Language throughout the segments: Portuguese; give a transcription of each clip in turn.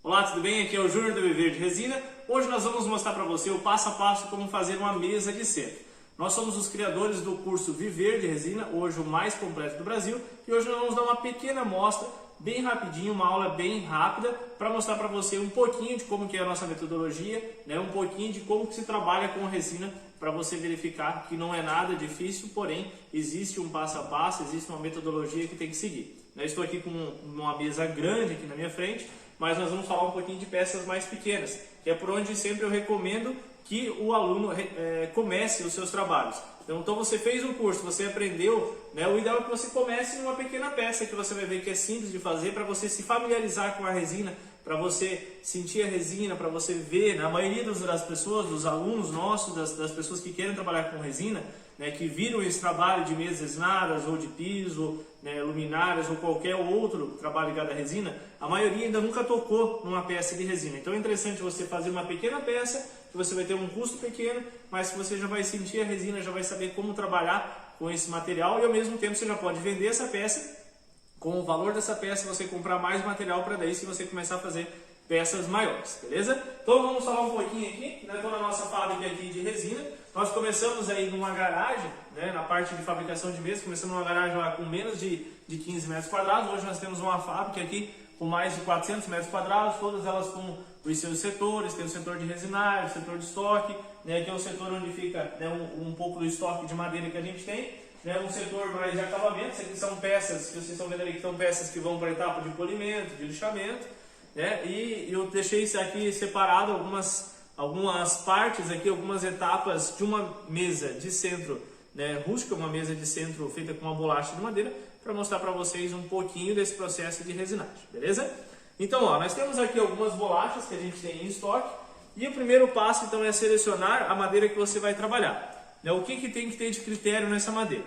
Olá, tudo bem? Aqui é o Júnior do Viver de Resina. Hoje nós vamos mostrar para você o passo a passo como fazer uma mesa de centro. Nós somos os criadores do curso Viver de Resina, hoje o mais completo do Brasil, e hoje nós vamos dar uma pequena amostra, bem rapidinho, uma aula bem rápida, para mostrar para você um pouquinho de como que é a nossa metodologia, um pouquinho de como que se trabalha com resina, para você verificar que não é nada difícil, porém existe um passo a passo, existe uma metodologia que tem que seguir. Eu estou aqui com uma mesa grande aqui na minha frente, mas nós vamos falar um pouquinho de peças mais pequenas, que é por onde sempre eu recomendo que o aluno comece os seus trabalhos. Então você fez um curso, você aprendeu, o ideal é que você comece numa pequena peça que você vai ver que é simples de fazer para você se familiarizar com a resina, para você sentir a resina, para você ver, a maioria das pessoas, dos alunos nossos, das pessoas que querem trabalhar com resina, que viram esse trabalho de mesas resinadas ou de piso, luminárias ou qualquer outro trabalho ligado à resina, a maioria ainda nunca tocou numa peça de resina. Então é interessante você fazer uma pequena peça, que você vai ter um custo pequeno, mas que você já vai sentir a resina, já vai saber como trabalhar com esse material e ao mesmo tempo você já pode vender essa peça. Com o valor dessa peça você comprar mais material para daí se você começar a fazer peças maiores, beleza? Então vamos falar um pouquinho aqui, estou na nossa fábrica aqui de resina. Nós começamos aí numa garagem, na parte de fabricação de mesas, começamos numa garagem lá com menos de 15 metros quadrados. Hoje nós temos uma fábrica aqui com mais de 400 metros quadrados, todas elas com os seus setores. Tem o setor de resinário, o setor de estoque, que é o setor onde fica um pouco do estoque de madeira que a gente tem, um setor mais de acabamento. Isso aqui são peças, que vocês estão vendo ali, que são peças que vão para a etapa de polimento, de lixamento, e eu deixei isso aqui separado, algumas partes aqui, algumas etapas de uma mesa de centro rústica, uma mesa de centro feita com uma bolacha de madeira, para mostrar para vocês um pouquinho desse processo de resinagem, beleza? Então, nós temos aqui algumas bolachas que a gente tem em estoque, e o primeiro passo então é selecionar a madeira que você vai trabalhar. O que tem que ter de critério nessa madeira?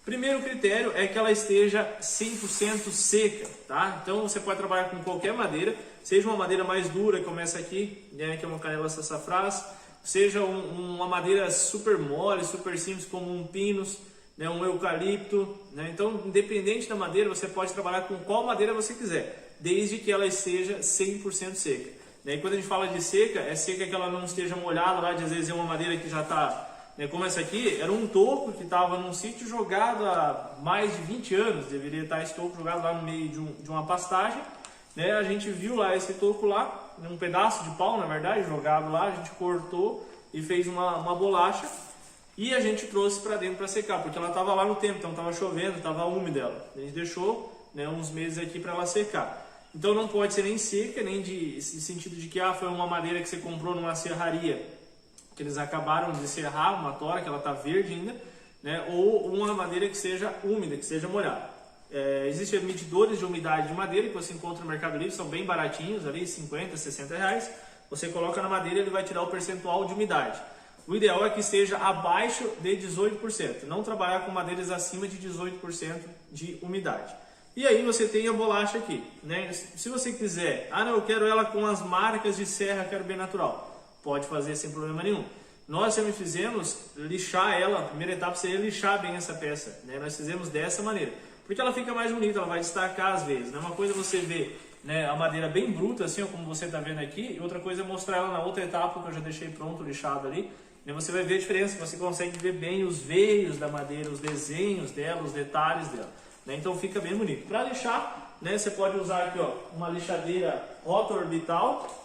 Primeiro critério é que ela esteja 100% seca, tá? Então você pode trabalhar com qualquer madeira, seja uma madeira mais dura, como essa aqui, que é uma canela sassafrás, seja uma madeira super mole, super simples, como um pinus, um eucalipto, Então, independente da madeira, você pode trabalhar com qual madeira você quiser, desde que ela esteja 100% seca. E quando a gente fala de seca, é seca que ela não esteja molhada lá, de às vezes é uma madeira que já está... Como essa aqui, era um toco que estava num sítio jogado há mais de 20 anos, deveria estar esse toco jogado lá no meio de uma pastagem, A gente viu lá esse toco lá, um pedaço de pau na verdade, jogado lá, a gente cortou e fez uma bolacha e a gente trouxe para dentro para secar, porque ela estava lá no tempo, então estava chovendo, estava úmida ela. A gente deixou uns meses aqui para ela secar. Então não pode ser nem seca, nem de sentido de que foi uma madeira que você comprou numa serraria, que eles acabaram de serrar uma tora, que ela está verde ainda, ou uma madeira que seja úmida, que seja molhada. Existem medidores de umidade de madeira que você encontra no Mercado Livre, são bem baratinhos, ali 50, 60 reais. Você coloca na madeira, ele vai tirar o percentual de umidade. O ideal é que esteja abaixo de 18%, não trabalhar com madeiras acima de 18% de umidade. E aí você tem a bolacha aqui, Se você quiser, eu quero ela com as marcas de serra, quero bem natural. Pode fazer sem problema nenhum. Nós sempre fizemos lixar ela, a primeira etapa seria lixar bem essa peça, Nós fizemos dessa maneira, porque ela fica mais bonita, ela vai destacar às vezes, Uma coisa é você ver a madeira bem bruta, assim como você está vendo aqui, e outra coisa é mostrar ela na outra etapa, que eu já deixei pronto, lixado ali, Você vai ver a diferença, você consegue ver bem os veios da madeira, os desenhos dela, os detalhes dela, Então fica bem bonito. Para lixar, você pode usar aqui uma lixadeira roto-orbital.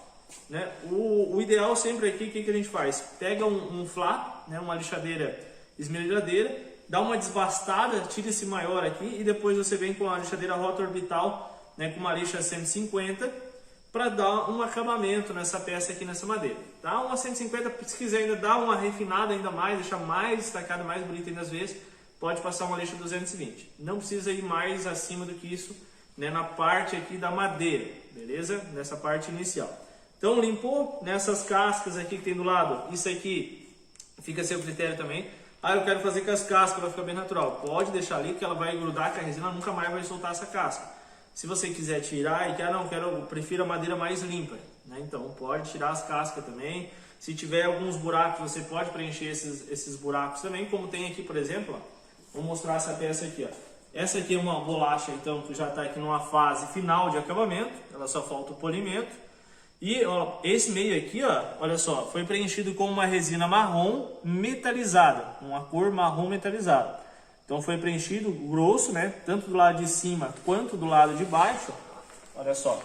O ideal sempre aqui, o que a gente faz? Pega um flap, uma lixadeira esmerilhadeira, dá uma desbastada, tira esse maior aqui e depois você vem com a lixadeira roto-orbital, com uma lixa 150, para dar um acabamento nessa peça aqui, nessa madeira. Tá? Uma 150, se quiser ainda dar uma refinada ainda mais, deixar mais destacada, mais bonita ainda às vezes, pode passar uma lixa 220. Não precisa ir mais acima do que isso, na parte aqui da madeira, beleza? Nessa parte inicial. Então limpou nessas cascas aqui que tem do lado, isso aqui fica a seu critério também. Eu quero fazer com as cascas, vai ficar bem natural. Pode deixar ali que ela vai grudar com a resina, nunca mais vai soltar essa casca. Se você quiser tirar e quer, eu prefiro a madeira mais limpa, Então pode tirar as cascas também. Se tiver alguns buracos, você pode preencher esses buracos também, como tem aqui, por exemplo, vou mostrar essa peça aqui, Essa aqui é uma bolacha, então, que já está aqui numa fase final de acabamento, ela só falta o polimento. E ó, esse meio aqui, ó, olha só, foi preenchido com uma resina marrom metalizada, uma cor marrom metalizada. Então foi preenchido grosso, né, tanto do lado de cima quanto do lado de baixo. Olha só,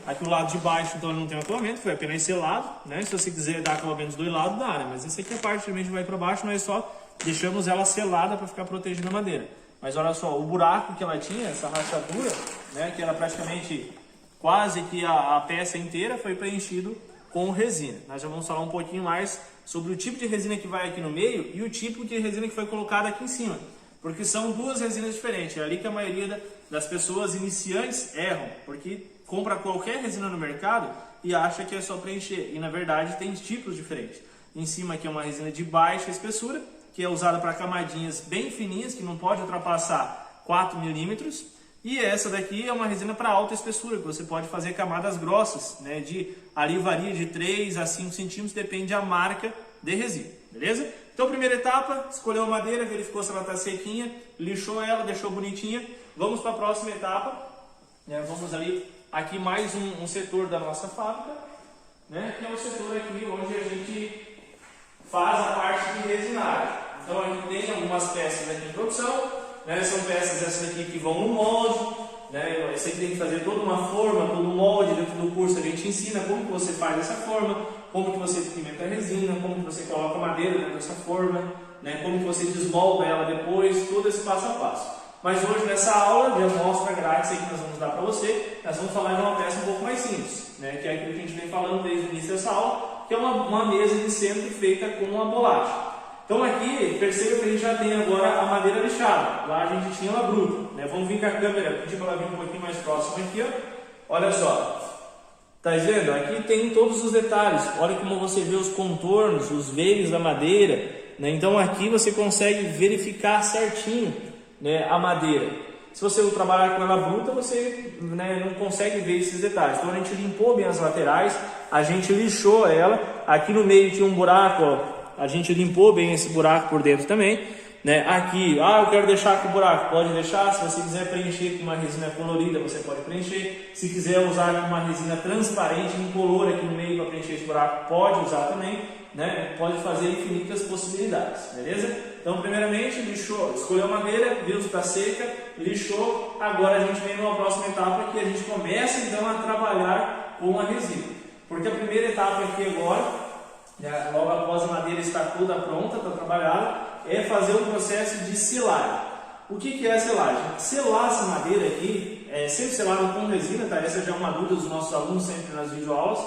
aqui o lado de baixo então ele não tem acabamento, foi apenas selado, né? Se você quiser dar acabamento dos dois lados, dá, né? Mas essa aqui é a parte que a gente vai para baixo, nós só deixamos ela selada para ficar protegendo a madeira. Mas olha só, o buraco que ela tinha, essa rachadura, né, que era praticamente quase que a peça inteira, foi preenchido com resina. Nós já vamos falar um pouquinho mais sobre o tipo de resina que vai aqui no meio e o tipo de resina que foi colocada aqui em cima. Porque são duas resinas diferentes. É ali que a maioria das pessoas iniciantes erram, porque compra qualquer resina no mercado e acha que é só preencher. E na verdade tem tipos diferentes. Em cima aqui é uma resina de baixa espessura, que é usada para camadinhas bem fininhas, que não pode ultrapassar 4 milímetros. E essa daqui é uma resina para alta espessura, que você pode fazer camadas grossas, né? Ali varia de 3 a 5 centímetros, depende da marca de resina, beleza? Então, primeira etapa, escolheu a madeira, verificou se ela está sequinha, lixou ela, deixou bonitinha. Vamos para a próxima etapa, né? Vamos ali, aqui mais um setor da nossa fábrica, né? Que é o setor aqui onde a gente faz a parte de resinagem. Então, a gente tem algumas peças aqui em produção. Né, são peças essas aqui que vão no molde, né, você tem que fazer toda uma forma, todo um molde. Dentro do curso a gente ensina como que você faz essa forma, como que você pimenta a resina, como que você coloca a madeira dentro dessa forma, né, como que você desmolda ela depois, todo esse passo a passo. Mas hoje nessa aula, de amostra grátis aí que nós vamos dar para você, nós vamos falar de uma peça um pouco mais simples, né, que é aquilo que a gente vem falando desde o início dessa aula, que é uma mesa de centro feita com uma bolacha. Então aqui, perceba que a gente já tem agora a madeira lixada. Lá a gente tinha ela bruta, né? Vamos vir com a câmera, pedir para ela vir um pouquinho mais próximo aqui, ó. Olha só, tá vendo? Aqui tem todos os detalhes. Olha como você vê os contornos, os veios da madeira, né? Então aqui você consegue verificar certinho, né, a madeira. Se você trabalhar com ela bruta, você, né, não consegue ver esses detalhes. Então a gente limpou bem as laterais, a gente lixou ela. Aqui no meio tinha um buraco, ó. A gente limpou bem esse buraco por dentro também, né? Aqui, eu quero deixar com o buraco, pode deixar. Se você quiser preencher com uma resina colorida, você pode preencher. Se quiser usar uma resina transparente, incolor aqui no meio para preencher esse buraco, pode usar também, né? Pode fazer infinitas possibilidades, beleza? Então, primeiramente, lixou, escolheu a madeira, viu que está seca, lixou. Agora a gente vem numa próxima etapa que a gente começa então a trabalhar com a resina. Porque a primeira etapa aqui agora, logo após a madeira estar toda pronta para trabalhar, é fazer um processo de selagem. O que é a selagem? Selar essa madeira aqui, sempre selada com resina, tá? Essa já é uma dúvida dos nossos alunos sempre nas videoaulas,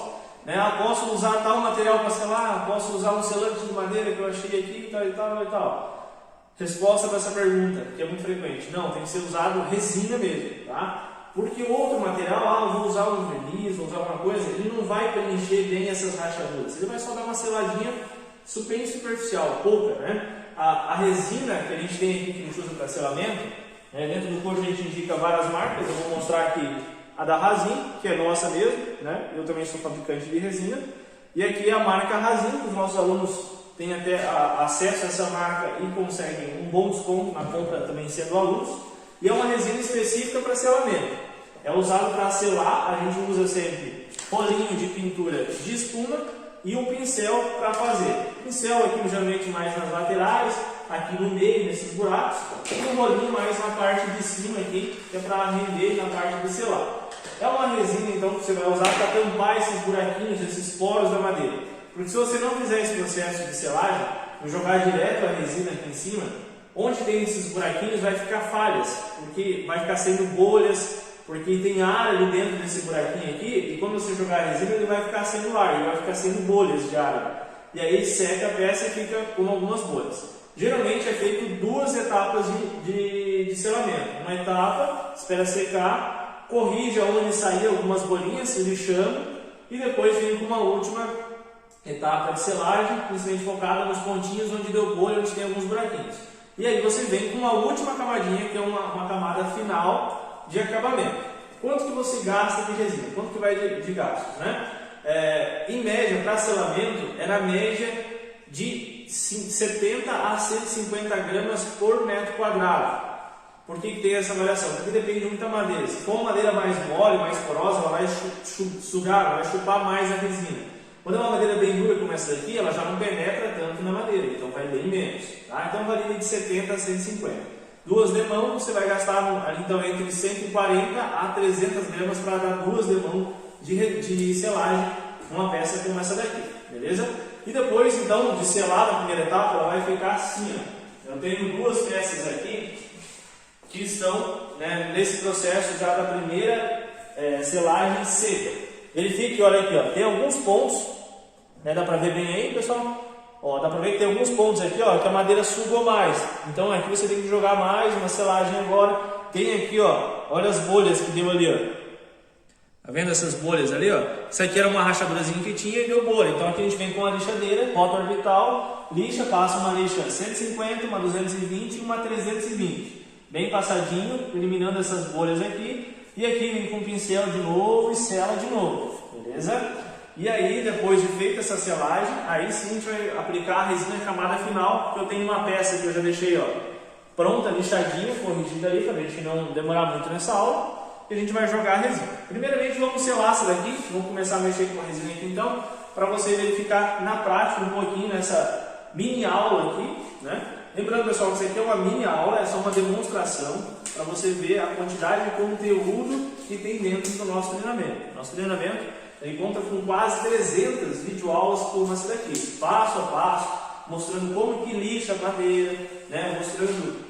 né? Posso usar tal material para selar? Posso usar um selante de madeira que eu achei aqui, tal e tal e tal? Resposta para essa pergunta, que é muito frequente: não, tem que ser usado resina mesmo, tá? Porque outro material, eu vou usar um verniz, vou usar alguma coisa, ele não vai preencher bem essas rachaduras. Ele vai só dar uma seladinha bem superficial, pouca, né? A resina que a gente tem aqui, que a gente usa para selamento, né? Dentro do curso a gente indica várias marcas. Eu vou mostrar aqui a da Razin, que é nossa mesmo, né? Eu também sou fabricante de resina. E aqui é a marca Razin, que os nossos alunos têm até acesso a essa marca e conseguem um bom desconto na compra também sendo alunos. E é uma resina específica para selamento. É usado para selar. A gente usa sempre rolinho de pintura de espuma e um pincel para fazer. Pincel aqui geralmente mais nas laterais, aqui no meio, nesses buracos, e um rolinho mais na parte de cima aqui, que é para render na parte de selar. É uma resina então que você vai usar para tampar esses buraquinhos, esses poros da madeira. Porque se você não fizer esse processo de selagem, jogar direto a resina aqui em cima, onde tem esses buraquinhos vai ficar falhas, porque vai ficar sendo bolhas, porque tem ar ali dentro desse buraquinho aqui, e quando você jogar a resina ele vai ficar sendo ar, ele vai ficar sendo bolhas de ar. E aí seca a peça e fica com algumas bolhas. Geralmente é feito duas etapas de selamento. Uma etapa, espera secar, corrige onde sair algumas bolinhas, lixando, e depois vem com uma última etapa de selagem, principalmente focada nos pontinhos onde deu bolha, onde tem alguns buraquinhos. E aí você vem com uma última camadinha, que é uma camada final de acabamento. Quanto que você gasta de resina? Quanto que vai de gastos, né? Em média, para selamento, é na média de 70 a 150 gramas por metro quadrado. Por que tem essa variação? Porque depende de muita madeira. Se for uma madeira mais mole, mais porosa, ela vai sugar, vai chupar mais a resina. Quando é uma madeira bem dura como essa daqui, ela já não penetra tanto na madeira, então vai bem menos. Tá? Então varia de 70 a 150. Duas demãos, você vai gastar ali, então, entre 140 a 300 gramas para dar duas demãos de selagem, uma peça como essa daqui, beleza? E depois, então, de selar na primeira etapa, ela vai ficar assim, ó. Eu tenho duas peças aqui que estão, né, nesse processo já da primeira selagem seca. Verifique, olha aqui, ó, tem alguns pontos, né, dá para ver bem aí, pessoal? Ó, dá para ver que tem alguns pontos aqui, ó, que a madeira sugou mais. Então aqui você tem que jogar mais uma selagem agora. Tem aqui, ó, olha as bolhas que deu ali, ó. Tá vendo essas bolhas ali, ó? Isso aqui era uma rachadurazinha que tinha e deu bolha. Então aqui a gente vem com a lixadeira, rota orbital, lixa, passa uma lixa 150, uma 220 e uma 320. Bem passadinho, eliminando essas bolhas aqui. E aqui vem com o pincel de novo e sela de novo, beleza? E aí, depois de feita essa selagem, aí sim a gente vai aplicar a resina camada final, que eu tenho uma peça que eu já deixei, ó, pronta, lixadinha, corrigida ali, para a gente não demorar muito nessa aula. E a gente vai jogar a resina. Primeiramente vamos selar essa daqui, vamos começar a mexer com a resina aqui então, para você verificar na prática um pouquinho nessa mini aula aqui, né? Lembrando, pessoal, que isso aqui é uma mini aula, é só uma demonstração para você ver a quantidade de conteúdo que tem dentro do nosso treinamento. Nosso treinamento ele conta com quase 300 videoaulas como essa daqui, passo a passo, mostrando como que lixa a madeira, né? Mostrando,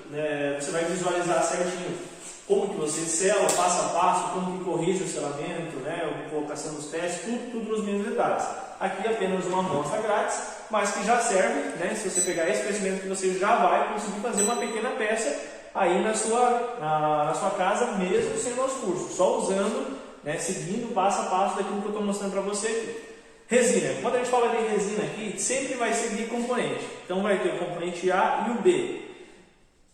você vai visualizar certinho como que você sela, passo a passo, como que corrige o selamento, né? A colocação dos pés, tudo nos mínimos detalhes. Aqui apenas uma amostra grátis, mas que já serve, né? Se você pegar esse conhecimento que você já vai conseguir fazer uma pequena peça aí na sua casa, mesmo sem o nosso curso, só usando, né, seguindo passo a passo daquilo que eu estou mostrando para você aqui. Resina. Quando a gente fala de resina aqui, sempre vai seguir componente. Então vai ter o componente A e o B.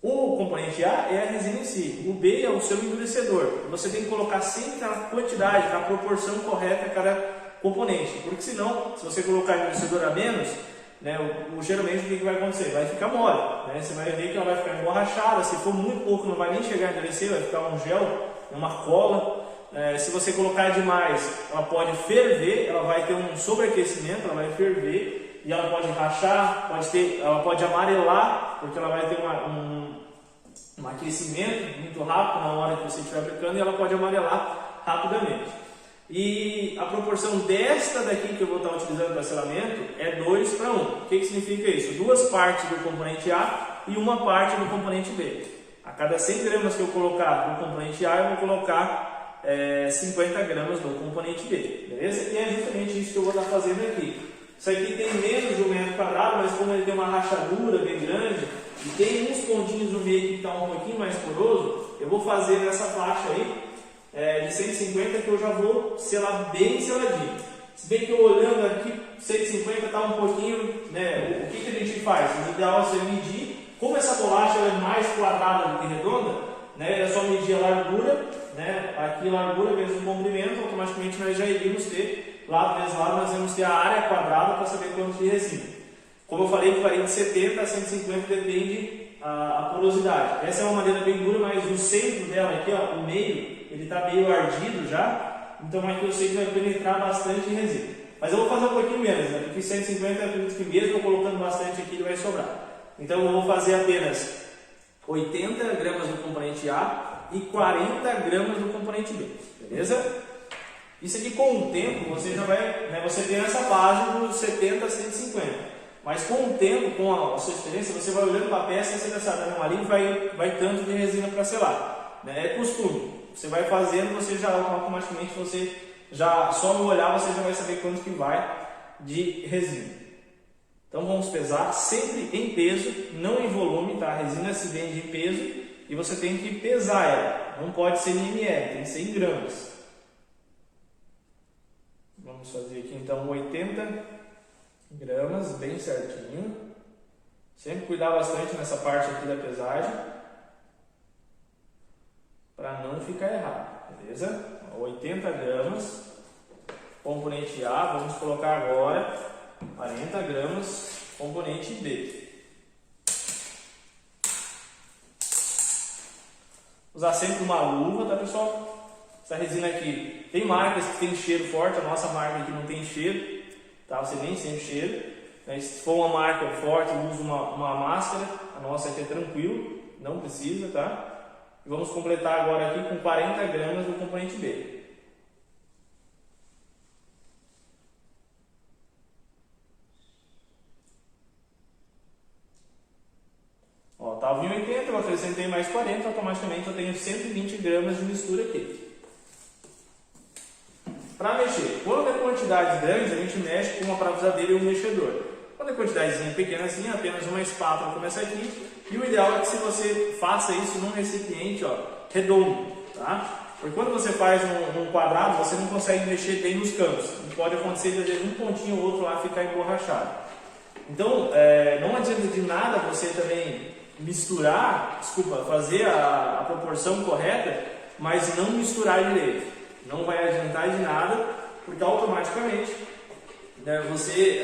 O componente A é a resina em si, o B é o seu endurecedor. Você tem que colocar sempre na quantidade, na proporção correta a cada componente, porque senão, se você colocar endurecedor a menos, né, geralmente o que vai acontecer? Vai ficar mole, né? Você vai ver que ela vai ficar emborrachada, se for muito pouco não vai nem chegar a endurecer, vai ficar um gel, uma cola. Se você colocar demais, ela pode ferver, ela vai ter um sobreaquecimento, ela vai ferver e ela pode rachar, ela pode amarelar, porque ela vai ter um aquecimento muito rápido na hora que você estiver aplicando e ela pode amarelar rapidamente. E a proporção desta daqui que eu vou estar utilizando para selamento é 2 para 1. O que significa isso? 2 partes do componente A e uma parte do componente B. A cada 100 gramas que eu colocar no componente A, eu vou colocar 50 gramas no componente B, beleza? E é justamente isso que eu vou estar fazendo aqui. Isso aqui tem menos de 1 metro quadrado, mas como ele tem uma rachadura bem grande e tem uns pontinhos no meio que está um pouquinho mais poroso, eu vou fazer nessa faixa aí de 150 que eu já vou selar bem seladinho. Se bem que eu olhando aqui, 150 está um pouquinho, né? O que a gente faz? O ideal é você medir. Como essa bolacha é mais quadrada do que redonda, né? É só medir a largura, né? Aqui a largura vezes o comprimento, automaticamente nós já iríamos ter, lado vezes lado, nós vamos ter a área quadrada para saber quanto de resina. Como eu falei, que varia de 70 a 150, depende a porosidade. Essa é uma madeira bem dura, mas o centro dela aqui, ó, o meio, ele está meio ardido já, então aqui eu sei que vai penetrar bastante em resina. Mas eu vou fazer um pouquinho menos, né? Porque 150 eu acredito que mesmo colocando bastante aqui ele vai sobrar. Então eu vou fazer apenas 80 gramas do componente A e 40 gramas do componente B, beleza? Isso aqui com o tempo você já vai, né, você tem essa base dos 70 a 150. Mas com o tempo, com a sua experiência, você vai olhando para a peça e você já sabe, não, ali vai tanto de resina para selar. Né? É costume. Você vai fazendo, você já automaticamente, você já só no olhar você já vai saber quanto que vai de resina. Então vamos pesar sempre em peso, não em volume, tá? A resina se vende em peso e você tem que pesar ela. Não pode ser em ml, tem que ser em gramas. Vamos fazer aqui então 80 gramas, bem certinho. Sempre cuidar bastante nessa parte aqui da pesagem para não ficar errado, beleza? 80 gramas, componente A, vamos colocar agora 40 gramas, componente B. Usar sempre uma luva, tá pessoal? Essa resina aqui, tem marcas que tem cheiro forte, a nossa marca aqui não tem cheiro, tá? Você nem sente cheiro. Se for uma marca forte, usa uma máscara, a nossa aqui é tranquilo, não precisa, tá? E vamos completar agora aqui com 40 gramas do componente B. Ó, estava em 80, eu acrescentei mais 40, automaticamente eu tenho 120 gramas de mistura aqui. Para mexer, quando é quantidades grandes, a gente mexe com uma parafusadeira e um mexedor. Quando é quantidadezinha pequena assim, apenas uma espátula começa aqui. E o ideal é que se você faça isso num recipiente redondo, tá? Porque quando você faz num quadrado, você não consegue mexer bem nos cantos. E pode acontecer de às vezes um pontinho ou outro lá ficar emborrachado. Então, não adianta de nada você também fazer a proporção correta, mas não misturar direito. Não vai adiantar de nada, porque automaticamente você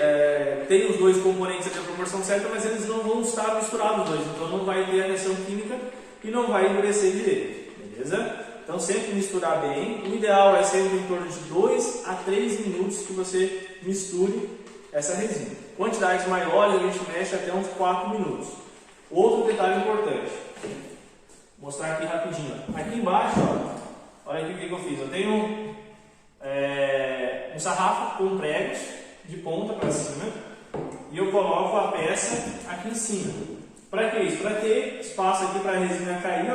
tem os dois componentes aqui, a proporção certa, mas eles não vão estar misturados os dois, então não vai ter a reação química e não vai endurecer direito, beleza? Então sempre misturar bem, o ideal é sempre em torno de 2 a 3 minutos que você misture essa resina. Quantidades maiores a gente mexe até uns 4 minutos. Outro detalhe importante, vou mostrar aqui rapidinho. Aqui embaixo, olha aqui o que eu fiz, eu tenho um sarrafo com pregos de ponta para cima e eu coloco a peça aqui em cima. Para que isso? Para ter espaço aqui para a resina cair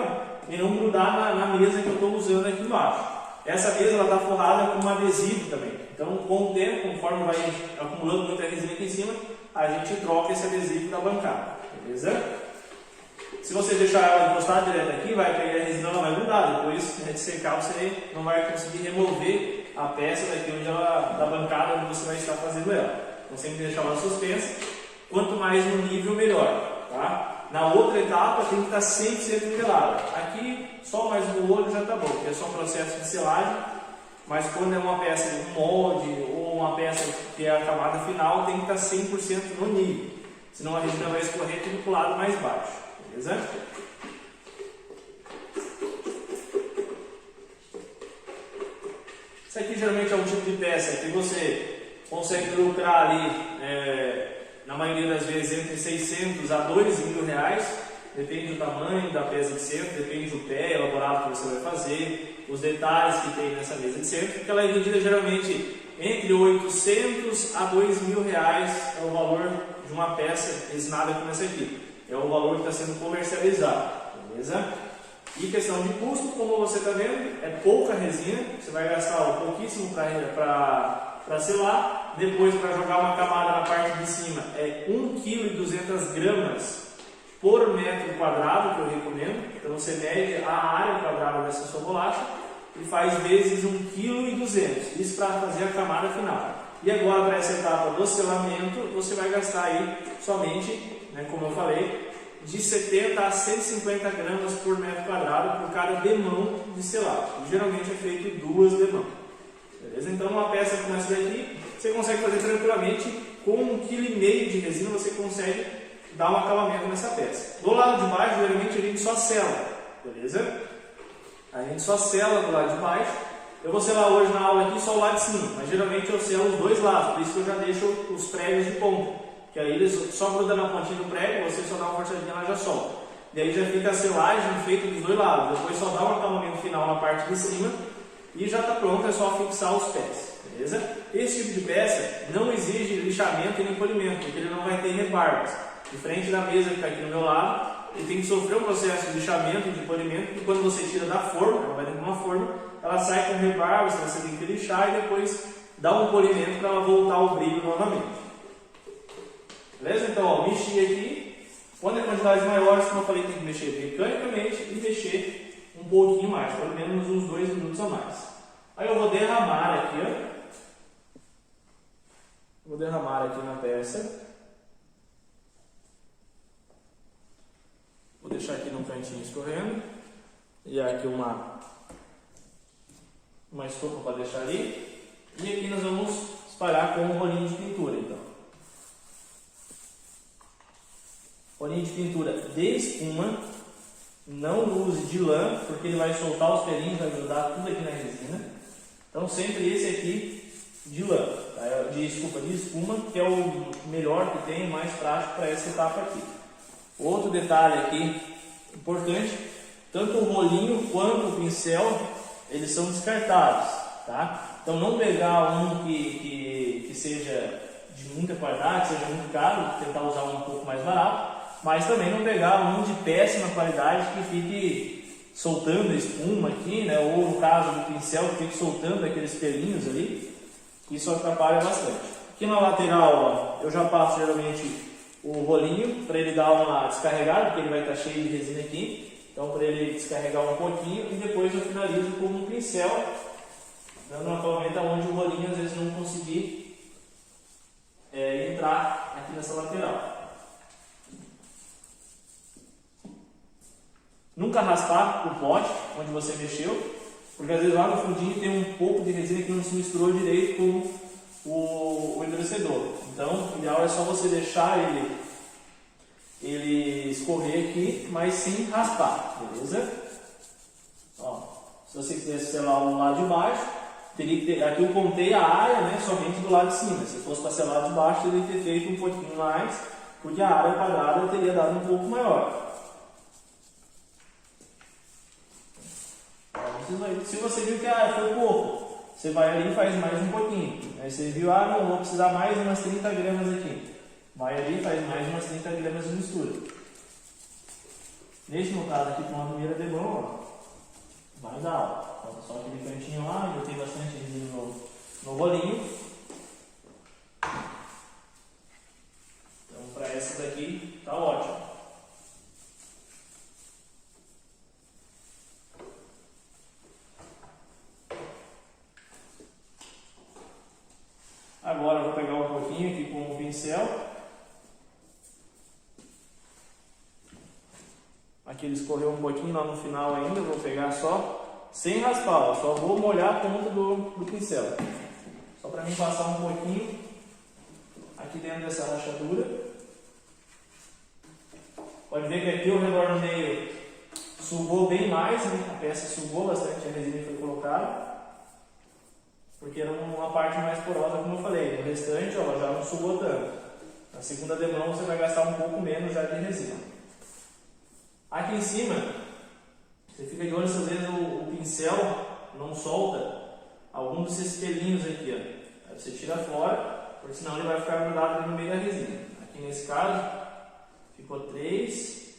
e não grudar na mesa que eu estou usando aqui embaixo. Essa mesa está forrada com um adesivo também. Então, com o tempo, conforme vai acumulando muita resina aqui em cima, a gente troca esse adesivo da bancada. Beleza? Se você deixar ela encostada direto aqui, vai pegar a resina, ela vai grudar. Depois de secar, você não vai conseguir remover a peça daqui da bancada onde você vai estar fazendo ela. Então sempre deixar ela suspensa. Quanto mais no nível, melhor. Tá? Na outra etapa tem que estar 100% nivelada. Aqui só mais no olho já está bom, porque é só um processo de selagem. Mas quando é uma peça de um molde ou uma peça que é a camada final, tem que estar 100% no nível. Senão a resina vai escorrer tudo para o lado mais baixo. Beleza? Isso aqui geralmente é um tipo de peça que você consegue lucrar ali, na maioria das vezes, entre 600 a 2 mil reais. Depende do tamanho da peça de centro, depende do pé elaborado que você vai fazer, os detalhes que tem nessa mesa de centro, porque ela é vendida geralmente entre 800 a 2 mil reais, é o valor de uma peça resinada como essa aqui. É o valor que está sendo comercializado, beleza? E questão de custo, como você está vendo, é pouca resina, você vai gastar pouquíssimo para selar, depois para jogar uma camada na parte de cima é 1,2 kg por metro quadrado, que eu recomendo. Então você mede a área quadrada dessa sua bolacha e faz vezes 1,2 kg, isso para fazer a camada final. E agora para essa etapa do selamento, você vai gastar aí somente, como eu falei, de 70 a 150 gramas por metro quadrado por cada demão de selagem. Geralmente é feito 2 demãos. Beleza? Então uma peça como essa daqui, você consegue fazer tranquilamente com 1,5 kg de resina, você consegue dar um acabamento nessa peça. Do lado de baixo, geralmente a gente só sela. Beleza? A gente só sela do lado de baixo. Eu vou selar hoje na aula aqui só o lado de cima, mas geralmente eu selo os dois lados, por isso que eu já deixo os pregos de ponta. Que aí eles só grudam na pontinha do prego, você só dá uma forçadinha lá e já solta. E aí já fica a selagem feita dos dois lados. Depois só dá um acabamento final na parte de cima e já está pronto, é só fixar os pés. Beleza? Esse tipo de peça não exige lixamento e nem polimento, porque ele não vai ter rebarbas. Diferente da mesa que está aqui no meu lado, ele tem que sofrer um processo de lixamento e de polimento, e quando você tira da forma, ela vai dentro de uma forma, ela sai com rebarbas, você tem que lixar e depois dar um polimento para ela voltar ao brilho novamente. Beleza? Então, mexi aqui. Quando é quantidades maiores, como eu falei, tem que mexer mecanicamente e mexer um pouquinho mais, pelo menos uns 2 minutos a mais. Aí eu vou derramar aqui, Vou derramar aqui na peça. Vou deixar aqui no cantinho escorrendo. E aqui uma estopa para deixar ali. E aqui nós vamos espalhar com um rolinho de pintura, então. Rolinho de pintura de espuma, Não use de lã, porque ele vai soltar os pelinhos, vai grudar tudo aqui na resina. Então sempre esse aqui de lã, de espuma, que é o melhor que tem, mais prático para essa etapa aqui. Outro detalhe aqui importante, tanto o rolinho quanto o pincel, eles são descartáveis, tá? Então não pegar um que seja de muita qualidade, que seja muito caro, tentar usar um pouco mais barato, mas também não pegar um de péssima qualidade que fique soltando espuma aqui, né? Ou no caso do pincel que fique soltando aqueles pelinhos ali, isso atrapalha bastante. Aqui na lateral, ó, eu já passo geralmente o rolinho para ele dar uma descarregada, porque ele vai estar cheio de resina aqui. Então, para ele descarregar um pouquinho, e depois eu finalizo com um pincel, dando uma acabamento onde o rolinho às vezes não conseguir entrar aqui nessa lateral. Nunca raspar o pote onde você mexeu, porque às vezes lá no fundinho tem um pouco de resina que não se misturou direito com o endurecedor. Então, o ideal é só você deixar ele escorrer aqui, mas sem raspar, beleza? Ó, se você quiser selar o lado de baixo, teria que ter, aqui eu contei a área, né, somente do lado de cima. Se fosse para selar de baixo, teria que ter feito um pouquinho mais, porque a área quadrada teria dado um pouco maior. Se você viu que foi pouco, você vai ali e faz mais um pouquinho. Aí você viu, não vou precisar mais umas 30 gramas aqui. Vai ali e faz mais umas 30 gramas de mistura. Nesse no caso aqui, com a primeira demão, ó, vai dar, ó. Falta só aquele cantinho lá, eu tenho bastante resina no rolinho. Então para essa daqui tá ótimo. Agora eu vou pegar um pouquinho aqui com o pincel. Aqui ele escorreu um pouquinho lá no final ainda, eu vou pegar só, sem raspar, eu só vou molhar a ponta do pincel. Só para mim passar um pouquinho aqui dentro dessa rachadura. Pode ver que aqui ao redor do meio sugou bem mais, né? A peça sugou bastante, a resina que foi colocada. Porque era uma parte mais porosa, como eu falei. O restante, ó, já não sugou tanto. Na segunda demão você vai gastar um pouco menos já de resina. Aqui em cima, você fica de olho se às vezes o pincel não solta algum desses pelinhos aqui, ó. Aí você tira fora, porque senão ele vai ficar grudado ali no meio da resina. Aqui nesse caso, ficou três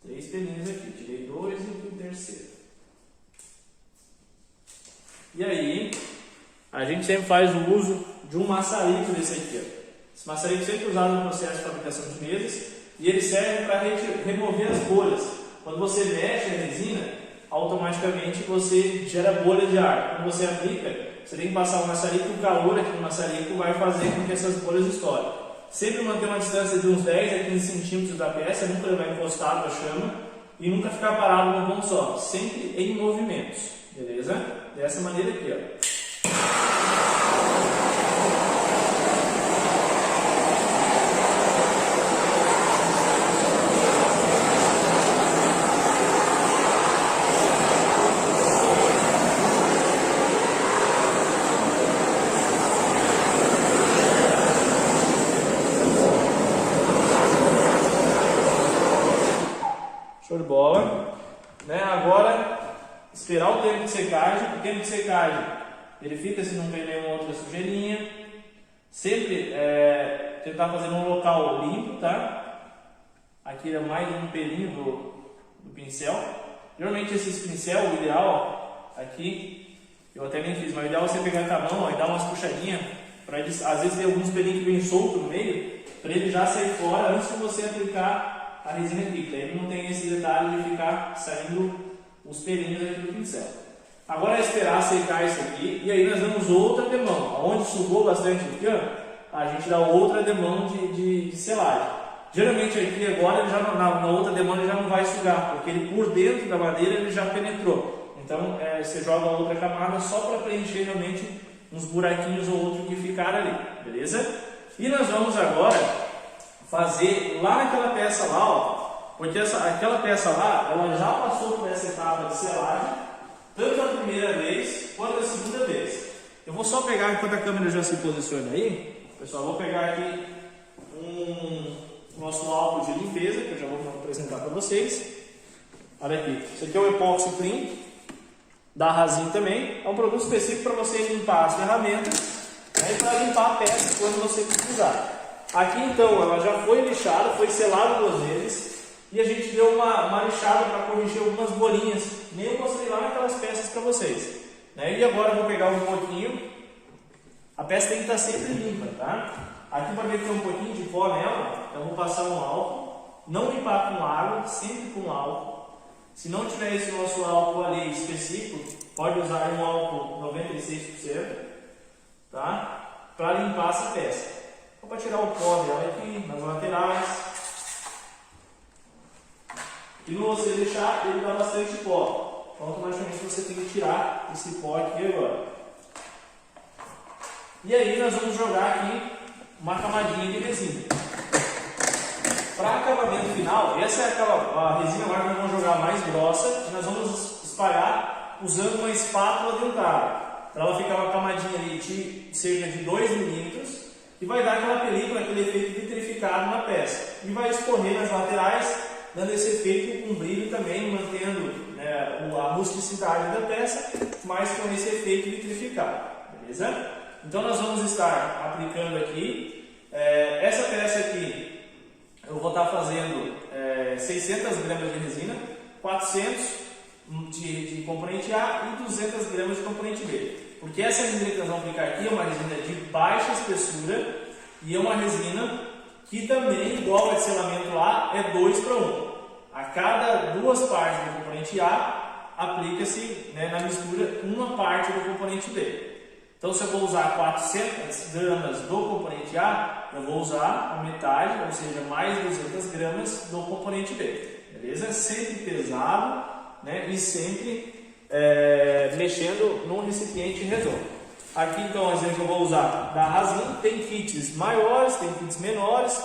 pelinhos aqui. Tirei 2 e o terceiro. E aí, a gente sempre faz o uso de um maçarico desse aqui, ó. Esse maçarico sempre é usado no processo de fabricação de mesas e ele serve para remover as bolhas. Quando você mexe a resina, automaticamente você gera bolha de ar. Quando você aplica, você tem que passar o maçarico, o calor aqui no maçarico vai fazer com que essas bolhas estourem. Sempre manter uma distância de uns 10 a 15 centímetros da peça, nunca levar encostado à chama e nunca ficar parado num ponto só, sempre em movimentos, beleza? Dessa maneira aqui, ó. Show de bola, né? Agora esperar o tempo de secagem. O tempo de secagem verifica se não tem nenhuma outra sujeirinha. Sempre tentar fazer num local limpo, tá? Aqui é mais um pelinho do pincel. Geralmente esses pincel, o ideal aqui, eu até nem fiz, mas o ideal é você pegar com a mão, ó, e dar umas puxadinhas para eles, às vezes tem alguns pelinhos que vem solto no meio, para ele já sair fora antes de você aplicar a resina aqui, porque ele não tem esse detalhe de ficar saindo os pelinhos aqui do pincel. Agora é esperar secar isso aqui e aí nós damos outra demão. Onde sugou bastante aqui, ó, a gente dá outra demão de selagem. Geralmente aqui agora ele já na outra demão ele já não vai sugar, porque ele por dentro da madeira ele já penetrou. Então você joga outra camada só para preencher realmente uns buraquinhos ou outro que ficaram ali, beleza? E nós vamos agora fazer lá naquela peça lá, ó, Porque aquela peça lá, ela já passou por essa etapa de selagem, tanto a primeira vez quanto a segunda vez. Eu vou só pegar, enquanto a câmera já se posiciona aí, pessoal, vou pegar aqui nosso álcool de limpeza, que eu já vou apresentar para vocês. Olha aqui, isso aqui é o Epoxy Clean, da Razin também. É um produto específico para você limpar as ferramentas, né, e para limpar a peça quando você precisar. Aqui então, ela já foi lixada, foi selada 2 vezes, e a gente deu uma lixada para corrigir algumas bolinhas, nem eu mostrei lá naquelas peças para vocês, né? E agora eu vou pegar um pouquinho, a peça tem que estar sempre limpa, tá? Aqui para ver que tem um pouquinho de pó nela, eu vou passar um álcool, não limpar com água, sempre com álcool. Se não tiver esse nosso álcool ali específico, pode usar um álcool 96%, tá? Para limpar essa peça. Só para tirar o pó dela aqui, nas laterais. E não você deixar, ele dá bastante pó. Então automaticamente você tem que tirar esse pó aqui agora. E aí nós vamos jogar aqui uma camadinha de resina. Para acabamento final, essa é a resina agora que nós vamos jogar mais grossa, e nós vamos espalhar usando uma espátula dentada, para ela ficar uma camadinha ali de cerca de 2 milímetros, e vai dar aquela película, aquele efeito vitrificado na peça, e vai escorrer nas laterais, dando esse efeito com brilho também, mantendo, né, a rusticidade da peça, mas com esse efeito vitrificado, beleza? Então nós vamos estar aplicando aqui, essa peça aqui, eu vou estar fazendo 600 gramas de resina, 400 de componente A e 200 gramas de componente B. Porque essa resina que nós vamos aplicar aqui é uma resina de baixa espessura e é uma resina que também, igual ao selamento lá, é 2 para 1. A cada 2 partes do componente A, aplica-se, né, na mistura uma parte do componente B. Então, se eu vou usar 400 gramas do componente A, eu vou usar a metade, ou seja, mais 200 gramas do componente B. Beleza? Sempre pesado, né? E sempre mexendo num recipiente redondo. Aqui, então, às vezes eu vou usar da Razin. Tem kits maiores, tem kits menores,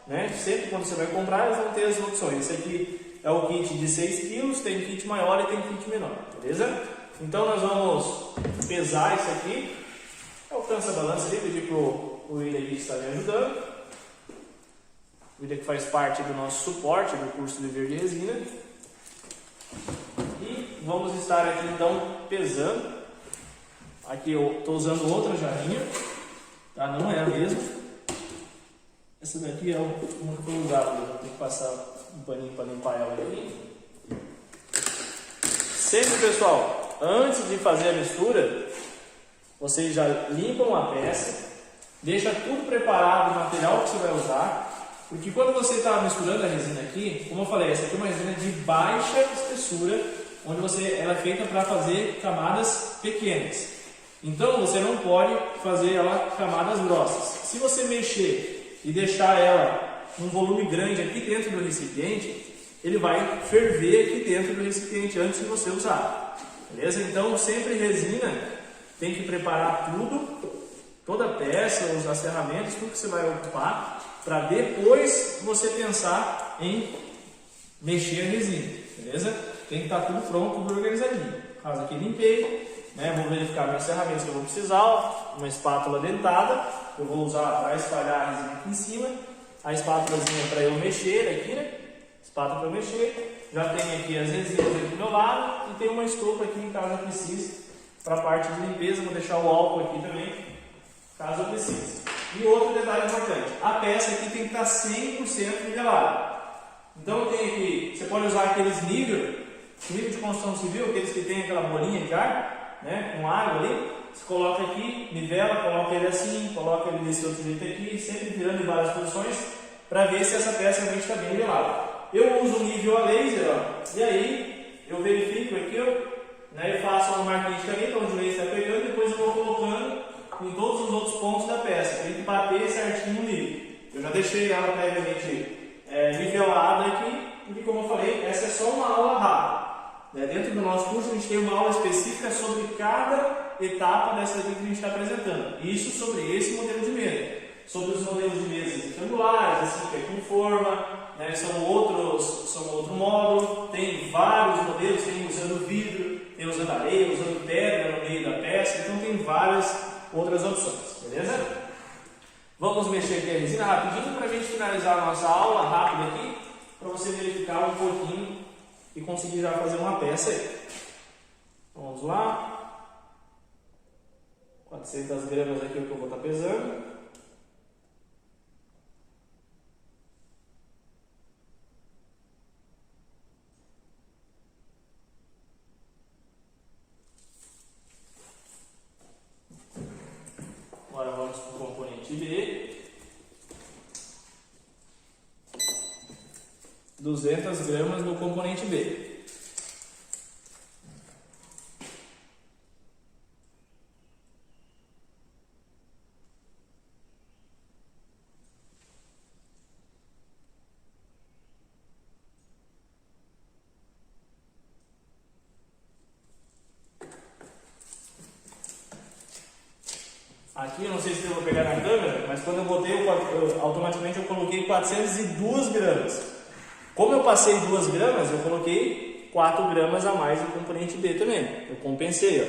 né? Sempre quando você vai comprar, eles vão ter as opções. Esse aqui é o kit de 6 kg, tem kit maior e tem kit menor. Beleza? Então, nós vamos pesar isso aqui. Alcança a balança ali, pedir para o William aqui que está me ajudando. O William que faz parte do nosso suporte do curso Viver de Resina. E vamos estar aqui então pesando. Aqui eu estou usando outra jarrinha, tá? Não é a mesma. Essa daqui é uma que foi usada, eu vou ter que passar um paninho para limpar ela aqui. Sempre, pessoal, antes de fazer a mistura, vocês já limpam a peça, deixa tudo preparado, o material que você vai usar, porque quando você está misturando a resina aqui, como eu falei, essa aqui é uma resina de baixa espessura, onde ela é feita para fazer camadas pequenas. Então você não pode fazer ela camadas grossas. Se você mexer e deixar ela num volume grande aqui dentro do recipiente, ele vai ferver aqui dentro do recipiente antes de você usar. Beleza? Então sempre resina, tem que preparar tudo, toda a peça, as ferramentas, tudo que você vai ocupar, para depois você pensar em mexer a resina, beleza? Tem que estar tudo pronto, tudo organizadinho. Caso aqui limpei, né? Vou verificar minhas ferramentas que eu vou precisar, uma espátula dentada, eu vou usar para espalhar a resina aqui em cima, a espátulazinha para eu mexer aqui, né? Espátula para eu mexer, já tem aqui as resinas aqui do meu lado e tem uma estopa aqui em caso eu precise. Para a parte de limpeza, vou deixar o álcool aqui também, caso eu precise. E outro detalhe importante, a peça aqui tem que estar 100% nivelada. Então tem aqui, você pode usar aqueles nível de construção civil, aqueles que tem aquela bolinha de ar, né, com água ali. Você coloca aqui, nivela, coloca ele assim, coloca ele desse outro jeito aqui, sempre virando em várias posições, para ver se essa peça realmente está bem nivelada. Eu uso o nível a laser, ó, e aí eu verifico aqui, né, eu faço uma marquinha de caneta onde o laser está pegando, depois eu vou colocando em todos os outros pontos da peça, tem que bater certinho no nível. Eu já deixei ela previamente nivelada aqui, porque como eu falei, essa é só uma aula rápida. Dentro do nosso curso a gente tem uma aula específica sobre cada etapa dessa aqui que a gente está apresentando. Isso sobre esse modelo de mesa. Sobre os modelos de mesas retangulares, assim que é com forma, né, são outro módulo, tem vários modelos, tem usando vidro, tem usando areia, usando pedra no meio da peça, então tem várias outras opções, beleza? Vamos mexer aqui a resina rapidinho para a gente finalizar a nossa aula rápida aqui, para você verificar um pouquinho e conseguir já fazer uma peça aí. Vamos lá. 400 gramas aqui é o que eu vou estar pesando. Agora vamos para o componente B. 200 gramas do componente B. Aqui, eu não sei se eu vou pegar na câmera, mas quando eu botei, automaticamente eu coloquei 402 gramas. Como eu passei 2 gramas, eu coloquei 4 gramas a mais do componente B também. Eu compensei, ó.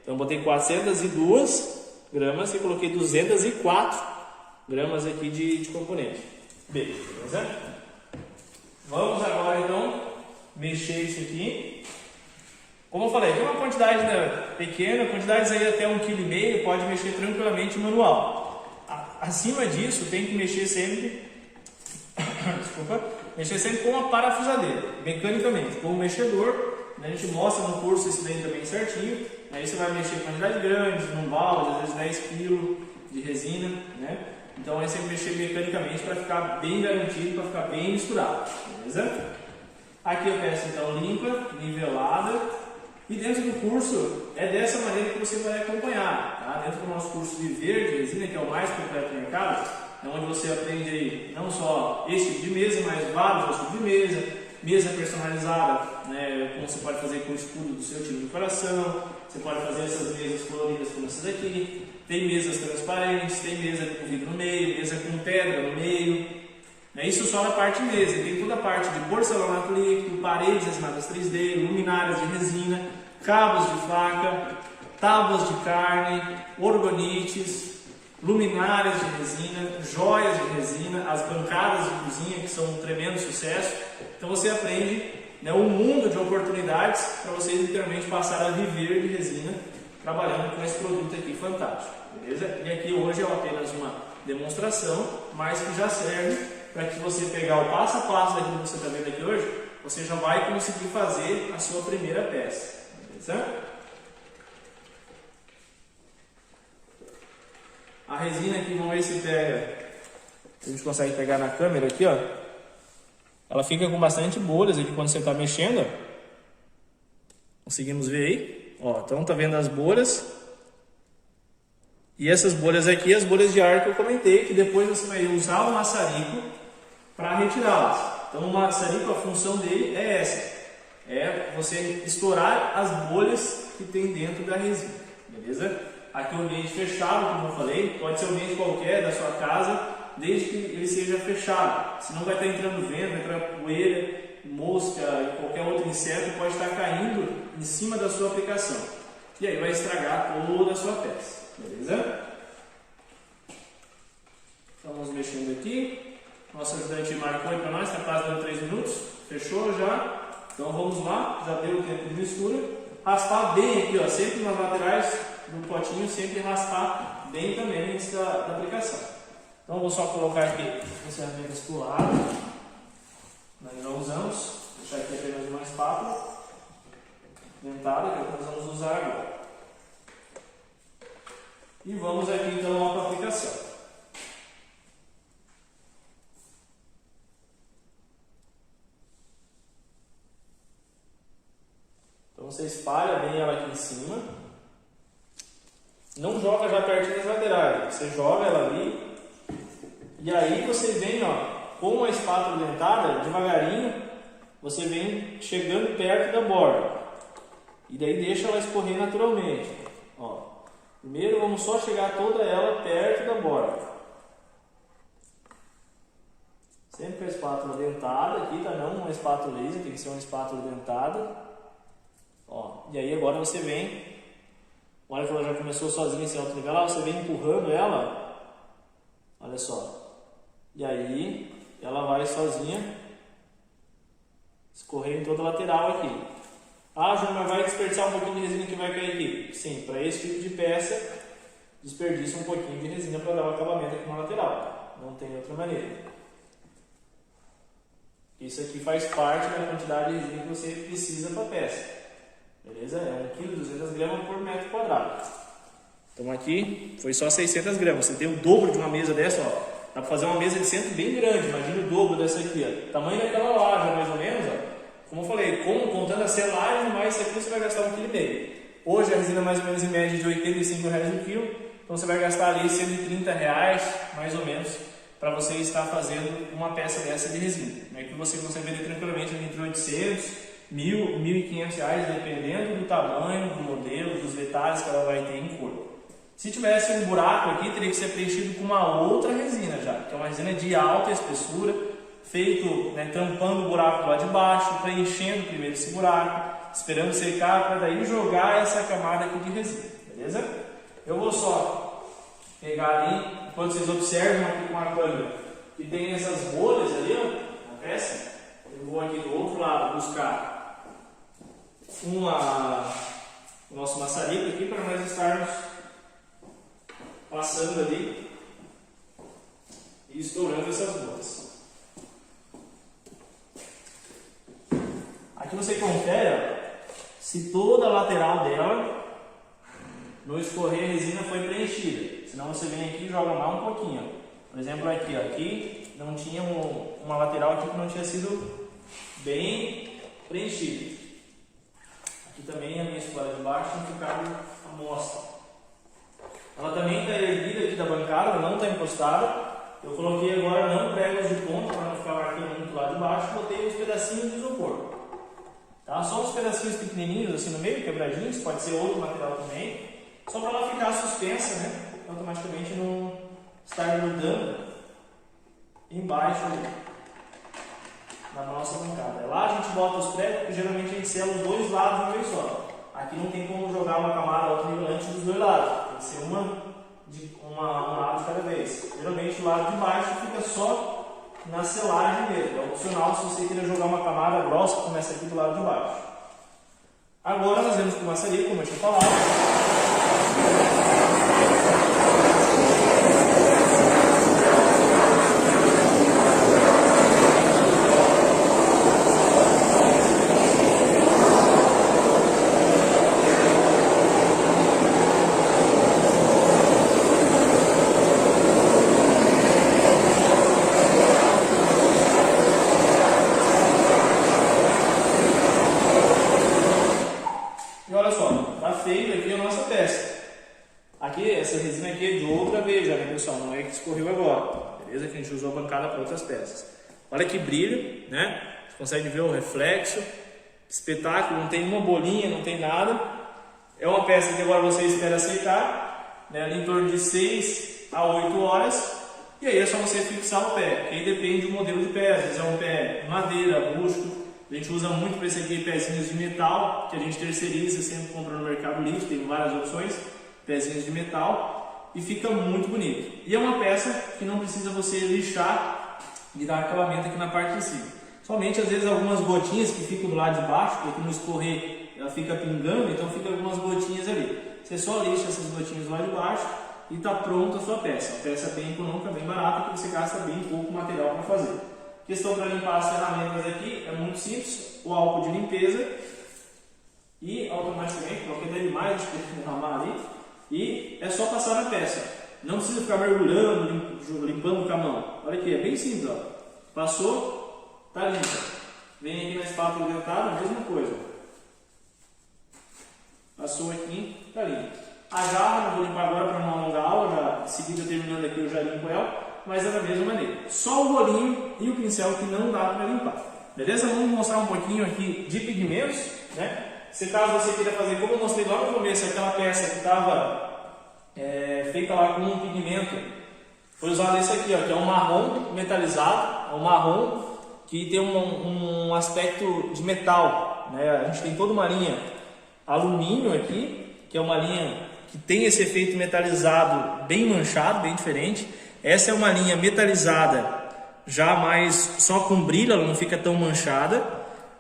Então eu botei 402 gramas e coloquei 204 gramas aqui de componente B, beleza? Vamos agora então mexer isso aqui. Como eu falei, aqui é uma quantidade, né, pequena, quantidades aí até 1,5 kg, pode mexer tranquilamente manual. Acima disso, tem que mexer sempre, mexer sempre com uma parafusadeira, mecanicamente, com o mexedor. A gente mostra no curso isso daí também certinho. Aí você vai mexer com quantidade grande, num balde, às vezes 10 kg de resina, né? Então aí você tem que mexer mecanicamente para ficar bem garantido, para ficar bem misturado, beleza? Aqui eu peço então limpa, nivelada. E dentro do curso é dessa maneira que você vai acompanhar, tá? Dentro do nosso curso Viver de Resina, que é o mais completo do mercado, é onde você aprende aí não só esse tipo de mesa, mas vários outros tipos de mesa, mesa personalizada, né? Como você pode fazer com o escudo do seu time de coração, você pode fazer essas mesas coloridas como essa daqui, tem mesas transparentes, tem mesa com vidro no meio, mesa com pedra no meio. Isso só na parte de mesa, tem toda a parte de porcelanato líquido, paredes resinadas 3D, luminárias de resina, cabos de faca, tábuas de carne, orgonites, luminárias de resina, joias de resina, as bancadas de cozinha, que são um tremendo sucesso. Então você aprende, né, um mundo de oportunidades para você literalmente passar a viver de resina trabalhando com esse produto aqui fantástico, beleza? E aqui hoje é apenas uma demonstração, mas que já serve para que você pegar o passo a passo daquilo que você está vendo aqui hoje, você já vai conseguir fazer a sua primeira peça, beleza? A resina aqui, vamos ver se pega, a gente consegue pegar na câmera aqui, ó. Ela fica com bastante bolhas aqui quando você está mexendo, ó. Conseguimos ver aí? Ó, então tá vendo as bolhas. E essas bolhas aqui, as bolhas de ar que eu comentei, que depois você vai usar o maçarico para retirá-las. Então o maçarico, a função dele é essa, é você estourar as bolhas que tem dentro da resina, beleza? Aqui é um ambiente fechado, como eu falei, pode ser um ambiente qualquer da sua casa, desde que ele seja fechado, senão vai estar entrando vento, vai entrar poeira, mosca e qualquer outro inseto pode estar caindo em cima da sua aplicação, e aí vai estragar toda a sua peça, beleza? Estamos mexendo aqui. Nosso ajudante marcou aí para nós, está quase dando 3 minutos. Fechou já? Então vamos lá, já deu o tempo de mistura. Raspar bem aqui, ó, sempre nas laterais do potinho, sempre raspar bem também antes da aplicação. Então vou só colocar aqui as ferramentas para o lado. Nós não usamos, deixar aqui apenas uma espátula dentada, que é o que nós vamos usar agora. E vamos aqui então para a aplicação. Então você espalha bem ela aqui em cima. Não joga já pertinho das laterais. Você joga ela ali. E aí você vem, ó, com a espátula dentada, devagarinho, você vem chegando perto da borda. E daí deixa ela escorrer naturalmente. Ó. Primeiro vamos só chegar toda ela perto da borda. Sempre com a espátula dentada aqui, tá? Não uma espátula laser, tem que ser uma espátula dentada. Ó, e aí agora você vem, olha que ela já começou sozinha a se autonivelar, você vem empurrando ela, olha só. E aí ela vai sozinha escorrer em toda a lateral aqui. Ah, Júnior, mas vai desperdiçar um pouquinho de resina que vai cair aqui. Sim, para esse tipo de peça, desperdiça um pouquinho de resina para dar um acabamento aqui na lateral. Não tem outra maneira. Isso aqui faz parte da quantidade de resina que você precisa para a peça. Beleza? É 1,2 kg por metro quadrado. Então aqui foi só 600 gramas. Você tem o dobro de uma mesa dessa, ó. Dá para fazer uma mesa de centro bem grande. Imagina o dobro dessa aqui, ó. Tamanho daquela laje, mais ou menos, ó. Como eu falei, contando a selagem, mais isso aqui você vai gastar 1,5 kg. Hoje a resina mais ou menos em média de R$85 o quilo. Então você vai gastar ali R$130, mais ou menos, para você estar fazendo uma peça dessa de resina, né, que você consegue vender tranquilamente entre 800, 1.000, R$1.500, dependendo do tamanho, do modelo, dos detalhes que ela vai ter em cor. Se tivesse um buraco aqui, teria que ser preenchido com uma outra resina já, que é uma resina de alta espessura, feito, né, tampando o buraco do lado de baixo, preenchendo primeiro esse buraco, esperando secar para daí jogar essa camada aqui de resina, beleza? Eu vou só pegar ali, enquanto vocês observam aqui com a câmera, que tem essas bolhas ali, ó, na peça. Eu vou aqui do outro lado buscar o nosso maçarico aqui para nós estarmos passando ali e estourando essas bolhas. Aqui você confere, ó, se toda a lateral dela no escorrer a resina foi preenchida. Senão você vem aqui e joga mal um pouquinho. Ó. Por exemplo, aqui, ó, aqui não tinha uma lateral aqui que não tinha sido bem preenchida. Aqui também a minha espora de baixo tem ficado à mostra. Ela também está erguida aqui da bancada, não está encostada. Eu coloquei agora não pregos de ponta para não ficar marcando muito lá de baixo. Botei uns pedacinhos de isopor. Tá? Só uns pedacinhos pequenininhos assim no meio, quebradinhos, pode ser outro material também. Só para ela ficar suspensa, né? Automaticamente não estar grudando embaixo na nossa bancada. Lá a gente bota os pregos, porque geralmente a gente sela os dois lados de uma vez só. Aqui não tem como jogar uma camada autonivelante dos dois lados. Tem que ser um lado de cada vez. Geralmente o lado de baixo fica só na selagem mesmo. É opcional se você queira jogar uma camada grossa, como essa aqui do lado de baixo. Agora nós vamos com o maçarico, como eu tinha falado. E olha só, está feita aqui a nossa peça. Aqui, essa resina aqui é de outra vez já, né, pessoal? Não é que escorreu agora, beleza? Que a gente usou a bancada para outras peças. Olha que brilho, né? Você consegue ver o reflexo. Espetáculo, não tem uma bolinha, não tem nada. É uma peça que agora você espera secar, né, ali em torno de 6 a 8 horas. E aí é só você fixar o pé, que aí depende do modelo de pé. Às vezes é um pé madeira, rústico. A gente usa muito para esse aqui pezinhos de metal, que a gente terceiriza, sempre compra no Mercado Livre, tem várias opções, pezinhos de metal, e fica muito bonito. E é uma peça que não precisa você lixar e dar acabamento aqui na parte de cima. Somente às vezes algumas gotinhas que ficam do lado de baixo, porque no escorrer ela fica pingando, então fica algumas gotinhas ali. Você só lixa essas gotinhas do lado de baixo e está pronta a sua peça. A peça bem econômica, bem barata, porque você gasta bem pouco material para fazer. Questão para limpar as ferramentas aqui é muito simples, o álcool de limpeza e automaticamente, qualquer dele mais, a gente derramar ali, e é só passar na peça. Não precisa ficar mergulhando, limpando com a mão. Olha aqui, é bem simples, ó. Passou, tá limpa. Vem aqui na espátula dentada, a mesma coisa. Passou aqui, tá limpa. A jarra, não vou limpar agora para não alongar a aula, já em seguida terminando aqui eu já limpo ela. Mas é da mesma maneira. Só o bolinho e o pincel que não dá para limpar. Beleza? Vamos mostrar um pouquinho aqui de pigmentos, né? Se caso você queira fazer, como eu mostrei lá no começo, aquela peça que estava feita lá com um pigmento, foi usado esse aqui, ó, que é um marrom metalizado. tá? É um marrom que tem um aspecto de metal, né? A gente tem toda uma linha alumínio aqui, que é uma linha que tem esse efeito metalizado bem manchado, bem diferente. Essa é uma linha metalizada já mais só com brilho, ela não fica tão manchada.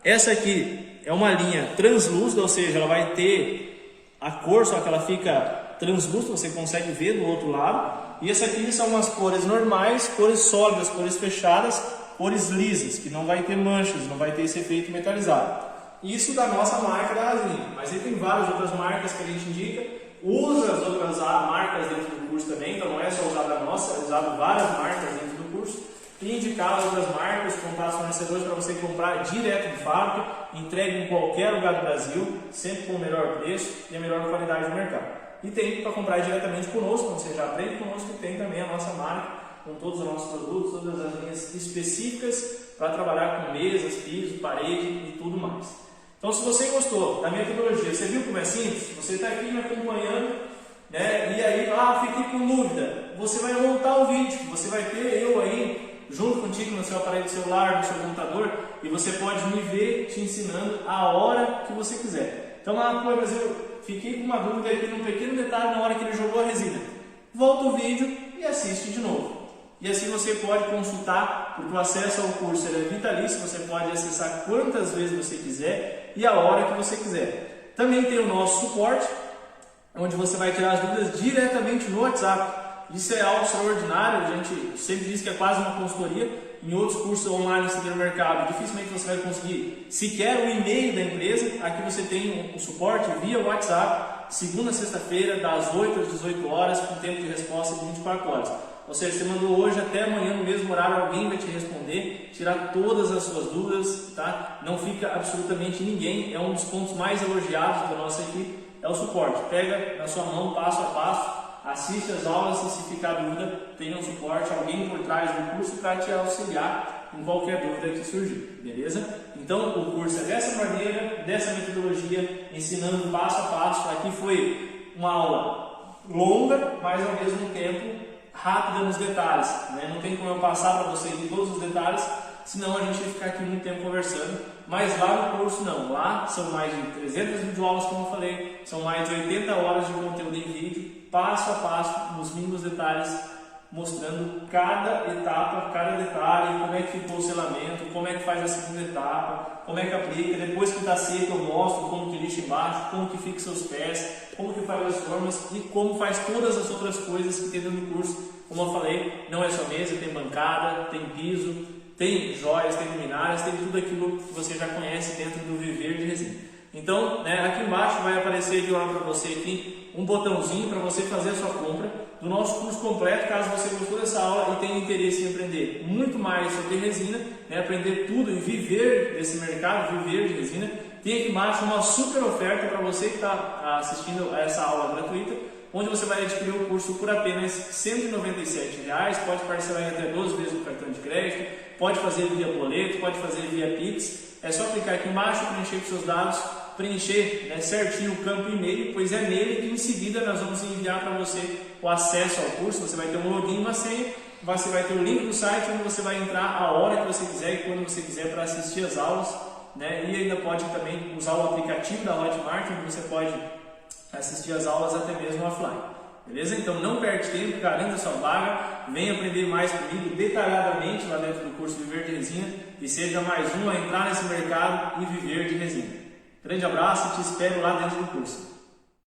Essa aqui é uma linha translúcida, ou seja, ela vai ter a cor, só que ela fica translúcida, você consegue ver do outro lado. E essa aqui são umas cores normais, cores sólidas, cores fechadas, cores lisas, que não vai ter manchas, não vai ter esse efeito metalizado. Isso da nossa marca da Rasline, mas aí tem várias outras marcas que a gente indica. Usa as outras marcas dentro do curso também, então não é só usada a nossa, é usado várias marcas dentro do curso. E indicar as outras marcas, contatos fornecedores para você comprar direto de fábrica, entregue em qualquer lugar do Brasil, sempre com o melhor preço e a melhor qualidade do mercado. E tem para comprar diretamente conosco, quando você já aprende conosco, tem também a nossa marca, com todos os nossos produtos, todas as linhas específicas para trabalhar com mesas, piso, parede e tudo mais. Então, se você gostou da metodologia, você viu como é simples? Você está aqui me acompanhando, né? E aí, fiquei com dúvida. Você vai montar um vídeo, você vai ter eu aí junto contigo no seu aparelho celular, no seu computador, e você pode me ver te ensinando a hora que você quiser. Então, mas eu fiquei com uma dúvida aqui num pequeno detalhe na hora que ele jogou a resina. Volta o vídeo e assiste de novo. E assim você pode consultar, porque o acesso ao curso é vitalício, você pode acessar quantas vezes você quiser e a hora que você quiser. Também tem o nosso suporte, onde você vai tirar as dúvidas diretamente no WhatsApp. Isso é algo extraordinário, a gente sempre diz que é quase uma consultoria. Em outros cursos online no mercado, dificilmente você vai conseguir sequer o e-mail da empresa. Aqui você tem o suporte via WhatsApp, segunda a sexta-feira, das 8 às 18 horas, com tempo de resposta de 24 horas. Ou seja, você mandou hoje, até amanhã no mesmo horário alguém vai te responder, tirar todas as suas dúvidas, tá? Não fica absolutamente ninguém, é um dos pontos mais elogiados da nossa equipe, é o suporte. Pega na sua mão, passo a passo, assiste as aulas e se ficar dúvida, tenha um suporte, alguém por trás do curso para te auxiliar em qualquer dúvida que surgir, beleza? Então o curso é dessa maneira, dessa metodologia, ensinando passo a passo. Aqui foi uma aula longa, mas ao mesmo tempo rápida nos detalhes, né? Não tem como eu passar para vocês de todos os detalhes, senão a gente ia ficar aqui muito tempo conversando. Mas lá no curso não, lá são mais de 300 videoaulas, como eu falei, são mais de 80 horas de conteúdo em vídeo, passo a passo, nos mínimos detalhes, mostrando cada etapa, cada detalhe, como é que ficou o selamento, como é que faz a segunda etapa, como é que aplica. Depois que está seco eu mostro como que lixa embaixo, como que fixa os pés, como que faz as formas e como faz todas as outras coisas que tem dentro do curso. Como eu falei, não é só mesa, tem bancada, tem piso, tem joias, tem luminárias, tem tudo aquilo que você já conhece dentro do Viver de Resina. Então, aqui embaixo vai aparecer de lá para você aqui um botãozinho para você fazer a sua compra do nosso curso completo, caso você gostou dessa aula e tenha interesse em aprender muito mais sobre resina, aprender tudo e viver desse mercado, viver de resina. Tem aqui embaixo uma super oferta para você que está assistindo a essa aula gratuita, onde você vai adquirir o curso por apenas R$ 197,00, pode parcelar em até 12 vezes no cartão de crédito, pode fazer via boleto, pode fazer via Pix. É só clicar aqui embaixo, preencher os seus dados, preencher certinho o campo e-mail, pois é nele que em seguida nós vamos enviar para você o acesso ao curso. Você vai ter um login e uma senha, você vai ter o link do site onde você vai entrar a hora que você quiser e quando você quiser para assistir as aulas, e ainda pode também usar o aplicativo da Hotmart, onde você pode assistir as aulas até mesmo offline. Beleza? Então não perde tempo, garanta sua vaga, venha aprender mais comigo detalhadamente lá dentro do curso Viver de Resina e seja mais um a entrar nesse mercado e viver de resina. Grande abraço e te espero lá dentro do curso.